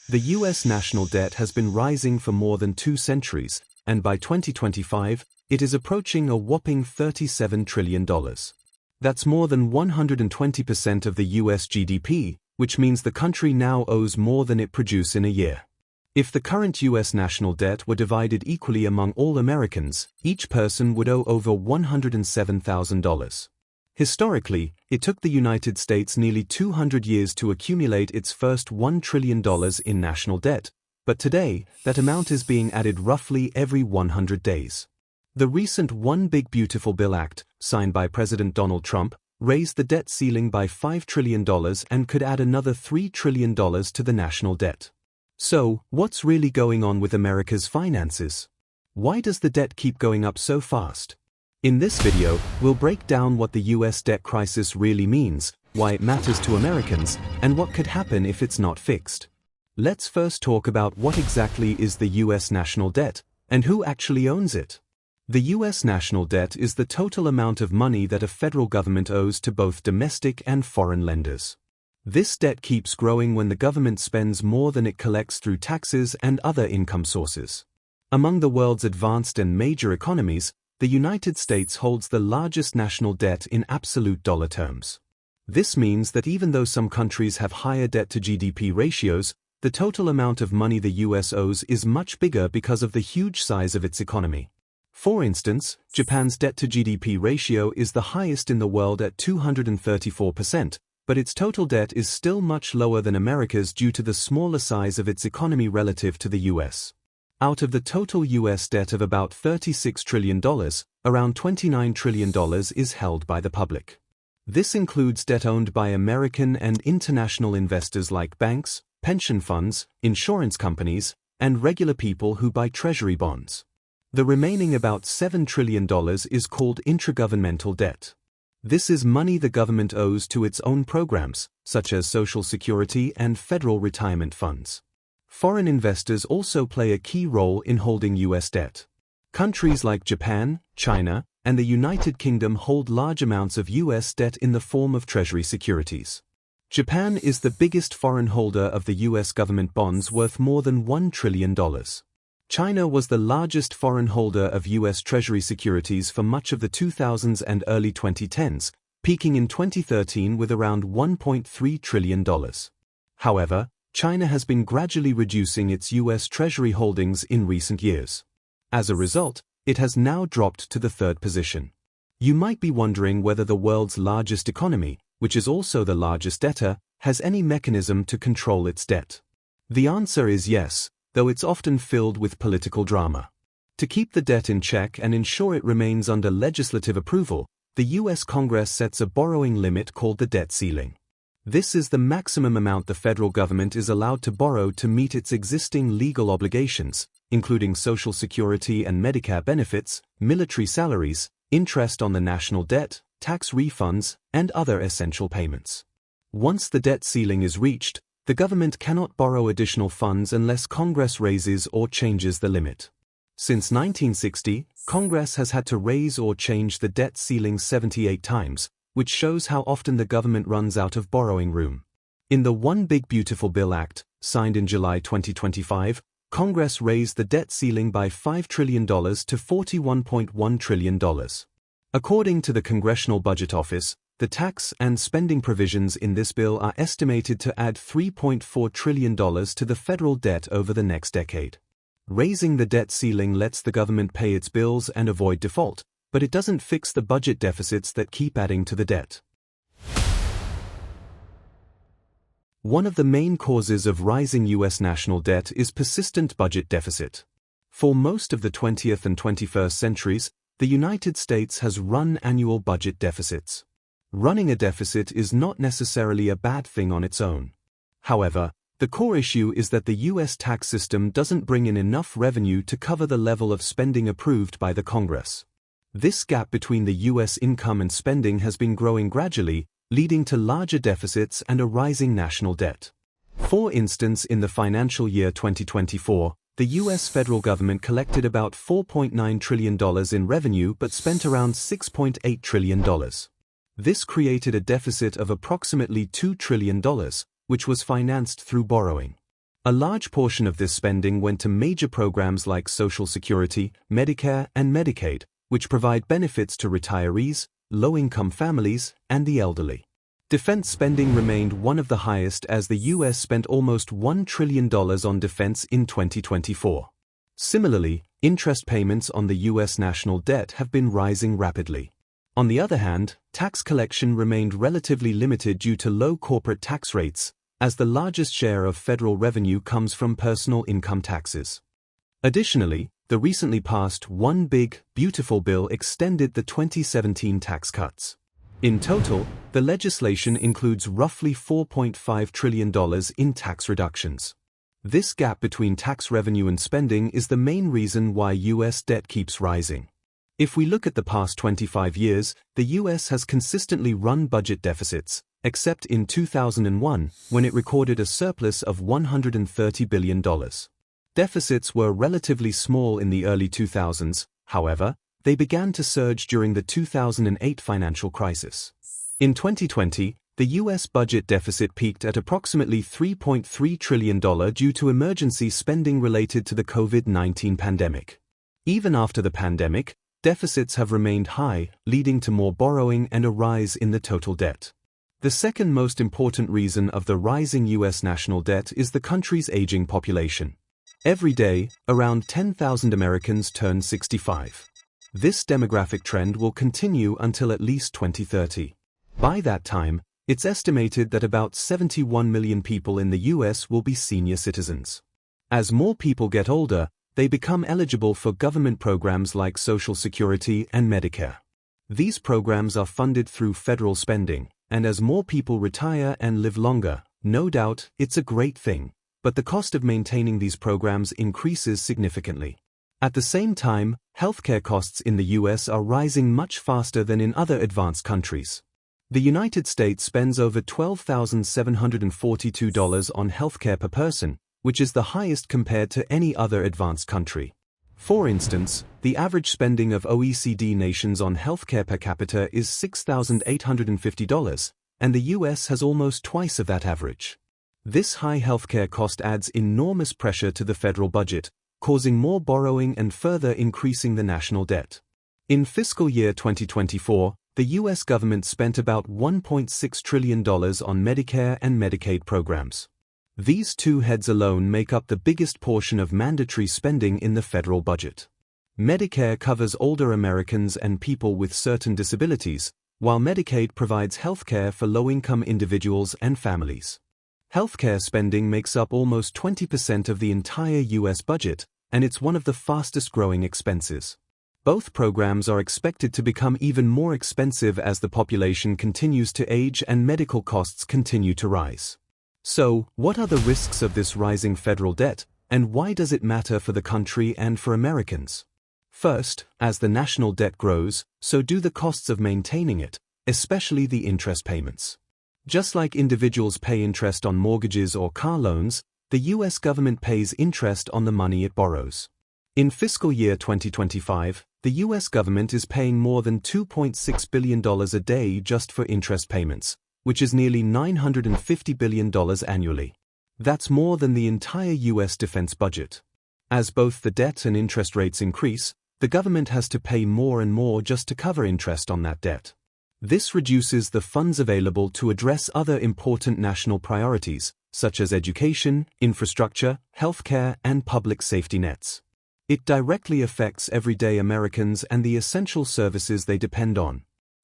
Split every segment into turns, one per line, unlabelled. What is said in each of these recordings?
The US national debt has been rising for more than 2 centuries, and by 2025, it is approaching a whopping $37 trillion. That's more than 120% of the US GDP, which means the country now owes more than it produces in a year. If the current US national debt were divided equally among all Americans, each person would owe over $107,000. Historically, it took the United States nearly 200 years to accumulate its first $1 trillion in national debt, but today, that amount is being added roughly every 100 days. The recent One Big Beautiful Bill Act, signed by President Donald Trump, raised the debt ceiling by $5 trillion and could add another $3 trillion to the national debt. So, what's really going on with America's finances? Why does the debt keep going up so fast? In this video, we'll break down what the US debt crisis really means, why it matters to Americans, and what could happen if it's not fixed. Let's first talk about what exactly is the US national debt, and who actually owns it. The US national debt is the total amount of money that a federal government owes to both domestic and foreign lenders. This debt keeps growing when the government spends more than it collects through taxes and other income sources. Among the world's advanced and major economies, the United States holds the largest national debt in absolute dollar terms. This means that even though some countries have higher debt-to-GDP ratios, the total amount of money the US owes is much bigger because of the huge size of its economy. For instance, Japan's debt-to-GDP ratio is the highest in the world at 234%, but its total debt is still much lower than America's due to the smaller size of its economy relative to the US. Out of the total US debt of about $36 trillion, around $29 trillion is held by the public. This includes debt owned by American and international investors like banks, pension funds, insurance companies, and regular people who buy treasury bonds. The remaining about $7 trillion is called intragovernmental debt. This is money the government owes to its own programs, such as Social Security and federal retirement funds. Foreign investors also play a key role in holding US debt. Countries like Japan, China, and the United Kingdom hold large amounts of US debt in the form of treasury securities. Japan is the biggest foreign holder of the US government bonds worth more than $1 trillion. China was the largest foreign holder of US Treasury securities for much of the 2000s and early 2010s, peaking in 2013 with around $1.3 trillion. However, China has been gradually reducing its US Treasury holdings in recent years. As a result, it has now dropped to the third position. You might be wondering whether the world's largest economy, which is also the largest debtor, has any mechanism to control its debt. The answer is yes, though it's often filled with political drama. To keep the debt in check and ensure it remains under legislative approval, the US Congress sets a borrowing limit called the debt ceiling. This is the maximum amount the federal government is allowed to borrow to meet its existing legal obligations, including Social Security and Medicare benefits, military salaries, interest on the national debt, tax refunds, and other essential payments. Once the debt ceiling is reached, the government cannot borrow additional funds unless Congress raises or changes the limit. Since 1960, Congress has had to raise or change the debt ceiling 78 times, which shows how often the government runs out of borrowing room. In the One Big Beautiful Bill Act, signed in July 2025, Congress raised the debt ceiling by $5 trillion to $41.1 trillion. According to the Congressional Budget Office, the tax and spending provisions in this bill are estimated to add $3.4 trillion to the federal debt over the next decade. Raising the debt ceiling lets the government pay its bills and avoid default, but it doesn't fix the budget deficits that keep adding to the debt. One of the main causes of rising US national debt is persistent budget deficit. For most of the 20th and 21st centuries, the United States has run annual budget deficits. Running a deficit is not necessarily a bad thing on its own. However, the core issue is that the US tax system doesn't bring in enough revenue to cover the level of spending approved by the Congress. This gap between the US income and spending has been growing gradually, leading to larger deficits and a rising national debt. For instance, in the financial year 2024, the US federal government collected about $4.9 trillion in revenue but spent around $6.8 trillion. This created a deficit of approximately $2 trillion, which was financed through borrowing. A large portion of this spending went to major programs like Social Security, Medicare, and Medicaid, which provide benefits to retirees, low-income families, and the elderly. Defense spending remained one of the highest as the U.S. spent almost $1 trillion on defense in 2024. Similarly, interest payments on the U.S. national debt have been rising rapidly. On the other hand, tax collection remained relatively limited due to low corporate tax rates, as the largest share of federal revenue comes from personal income taxes. Additionally, the recently passed One Big, Beautiful Bill extended the 2017 tax cuts. In total, the legislation includes roughly $4.5 trillion in tax reductions. This gap between tax revenue and spending is the main reason why U.S. debt keeps rising. If we look at the past 25 years, the U.S. has consistently run budget deficits, except in 2001, when it recorded a surplus of $130 billion. Deficits were relatively small in the early 2000s, however, they began to surge during the 2008 financial crisis. In 2020, the U.S. budget deficit peaked at approximately $3.3 trillion due to emergency spending related to the COVID-19 pandemic. Even after the pandemic, deficits have remained high, leading to more borrowing and a rise in the total debt. The second most important reason of the rising U.S. national debt is the country's aging population. Every day, around 10,000 Americans turn 65. This demographic trend will continue until at least 2030. By that time, it's estimated that about 71 million people in the U.S. will be senior citizens. As more people get older, they become eligible for government programs like Social Security and Medicare. These programs are funded through federal spending, and as more people retire and live longer, no doubt, it's a great thing, but the cost of maintaining these programs increases significantly. At the same time, healthcare costs in the U.S. are rising much faster than in other advanced countries. The United States spends over $12,742 on healthcare per person, which is the highest compared to any other advanced country. For instance, the average spending of OECD nations on healthcare per capita is $6,850, and the U.S. has almost twice of that average. This high healthcare cost adds enormous pressure to the federal budget, causing more borrowing and further increasing the national debt. In fiscal year 2024, the U.S. government spent about $1.6 trillion on Medicare and Medicaid programs. These two heads alone make up the biggest portion of mandatory spending in the federal budget. Medicare covers older Americans and people with certain disabilities, while Medicaid provides health care for low-income individuals and families. Healthcare spending makes up almost 20% of the entire U.S. budget, and it's one of the fastest-growing expenses. Both programs are expected to become even more expensive as the population continues to age and medical costs continue to rise. So, what are the risks of this rising federal debt, and why does it matter for the country and for Americans? First, as the national debt grows, so do the costs of maintaining it, especially the interest payments. Just like individuals pay interest on mortgages or car loans, the U.S. government pays interest on the money it borrows. In fiscal year 2025, the U.S. government is paying more than $2.6 billion a day just for interest payments, which is nearly $950 billion annually. That's more than the entire U.S. defense budget. As both the debt and interest rates increase, the government has to pay more and more just to cover interest on that debt. This reduces the funds available to address other important national priorities, such as education, infrastructure, healthcare, and public safety nets. It directly affects everyday Americans and the essential services they depend on.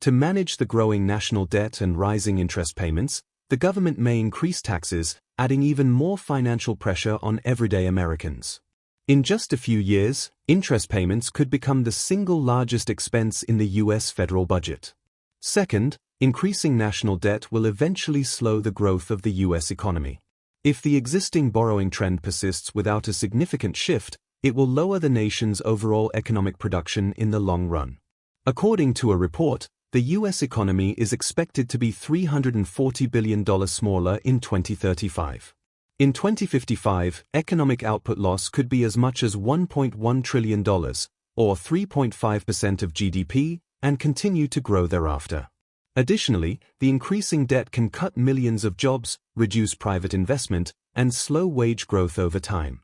To manage the growing national debt and rising interest payments, the government may increase taxes, adding even more financial pressure on everyday Americans. In just a few years, interest payments could become the single largest expense in the U.S. federal budget. Second, increasing national debt will eventually slow the growth of the U.S. economy. If the existing borrowing trend persists without a significant shift, it will lower the nation's overall economic production in the long run. According to a report, the U.S. economy is expected to be $340 billion smaller in 2035. In 2055, economic output loss could be as much as $1.1 trillion, or 3.5% of GDP, and continue to grow thereafter. Additionally, the increasing debt can cut millions of jobs, reduce private investment, and slow wage growth over time.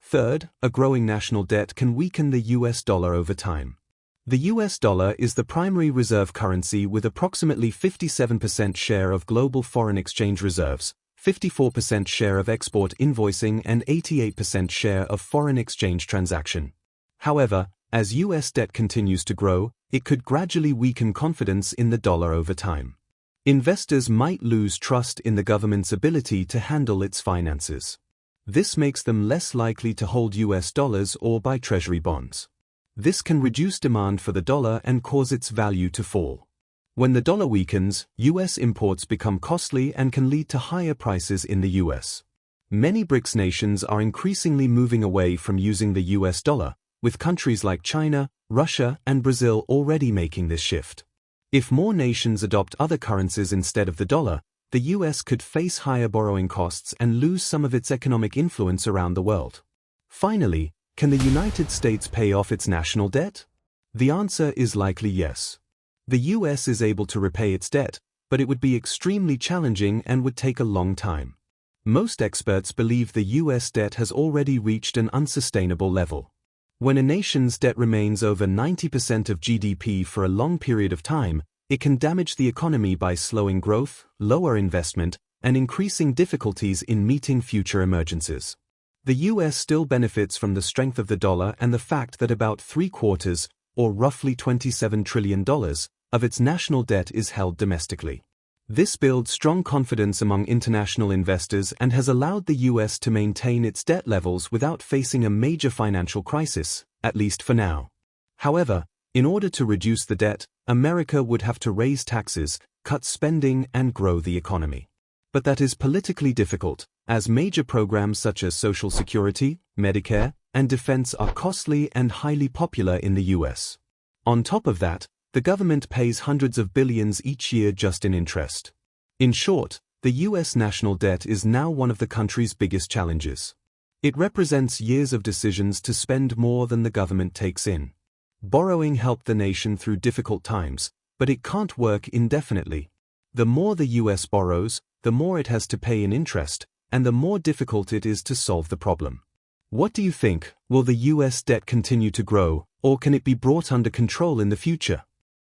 Third, a growing national debt can weaken the US dollar over time. The US dollar is the primary reserve currency with approximately 57% share of global foreign exchange reserves, 54% share of export invoicing and 88% share of foreign exchange transaction. However, as US debt continues to grow, it could gradually weaken confidence in the dollar over time. Investors might lose trust in the government's ability to handle its finances. This makes them less likely to hold US dollars or buy treasury bonds. This can reduce demand for the dollar and cause its value to fall. When the dollar weakens, US imports become costly and can lead to higher prices in the US. Many BRICS nations are increasingly moving away from using the US dollar, with countries like China, Russia, and Brazil already making this shift. If more nations adopt other currencies instead of the dollar, the US could face higher borrowing costs and lose some of its economic influence around the world. Finally, can the United States pay off its national debt? The answer is likely yes. The US is able to repay its debt, but it would be extremely challenging and would take a long time. Most experts believe the US debt has already reached an unsustainable level. When a nation's debt remains over 90% of GDP for a long period of time, it can damage the economy by slowing growth, lower investment, and increasing difficulties in meeting future emergencies. The US still benefits from the strength of the dollar and the fact that about 3/4, or roughly $27 trillion, of its national debt is held domestically. This builds strong confidence among international investors and has allowed the US to maintain its debt levels without facing a major financial crisis, at least for now. However, in order to reduce the debt, America would have to raise taxes, cut spending, and grow the economy. But that is politically difficult, as major programs such as Social Security, Medicare, and defense are costly and highly popular in the US. On top of that, the government pays hundreds of billions each year just in interest. In short, the US national debt is now one of the country's biggest challenges. It represents years of decisions to spend more than the government takes in. Borrowing helped the nation through difficult times, but it can't work indefinitely. The more the US borrows, the more it has to pay in interest, and the more difficult it is to solve the problem. What do you think? Will the US debt continue to grow, or can it be brought under control in the future?